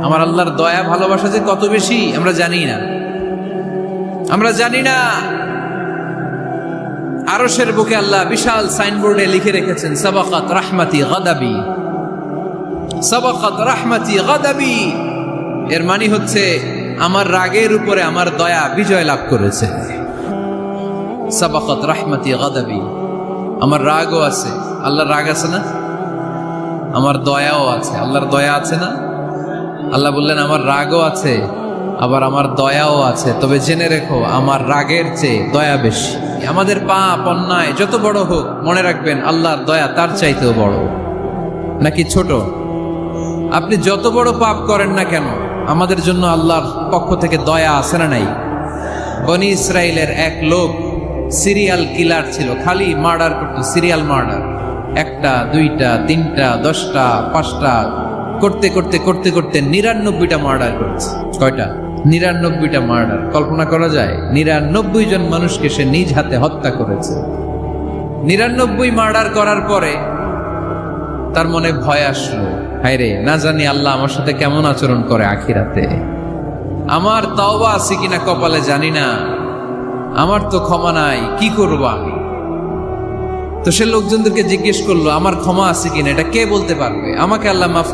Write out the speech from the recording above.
আমার আল্লাহর দয়া ভালোবাসা যে কত বেশি আমরা জানি না, আমরা জানি না। আরশের বুকে আল্লাহ বিশাল সাইনবোর্ডে লিখে রেখেছেন সাবাকাত রাহমাতি গাদাবি, সাবাকাত রাহমাতি গাদাবি। এর মানে হচ্ছে আমার রাগের উপরে আমার দয়া বিজয় লাভ করেছে। সাবাকাত রাহমাতি গাদাবি, আমার রাগও আছে, আল্লাহর রাগ আছে না, আমার দয়াও আছে, আল্লাহর দয়া আছে না। আল্লাহ বললেন আমার রাগও আছে আবার আমার দয়াও আছে, তবে জেনে রেখো আমার রাগের চেয়ে দয়া বেশি। আমাদের পাপ অন্যায় যত বড় হোক মনে রাখবেন আল্লাহর দয়া তার চাইতেও বড়। নাকি ছোট? আপনি যত বড় পাপ করেন না কেন আমাদের জন্য আল্লাহর পক্ষ থেকে দয়া আছে না নাই? বনি ইসরাইলের এক লোক সিরিয়াল কিলার ছিল, খালি মার্ডার করতো, সিরিয়াল মার্ডার, একটা দুইটা তিনটা 10টা 5টা করতে করতে করতে করতে 99টা মার্ডার করেছে। কয়টা? 99টা মার্ডার। কল্পনা করা যায়? 99 জন মানুষকে সে নিজ হাতে হত্যা করেছে। 99 মার্ডার করার পরে তার মনে ভয় আসলো, হায়রে না জানি আল্লাহ আমার সাথে কেমন আচরণ করে আখিরাতে, আমার তওবা আছে কিনা কপালে জানি না, আমার তো ক্ষমা নাই, কি করব আমি? তো সে লোকজনদেরকে জিজ্ঞেস করলো আমার ক্ষমা আছে কিনা, এটা কে বলতে পারবে? আমাকে আল্লাহ মাফ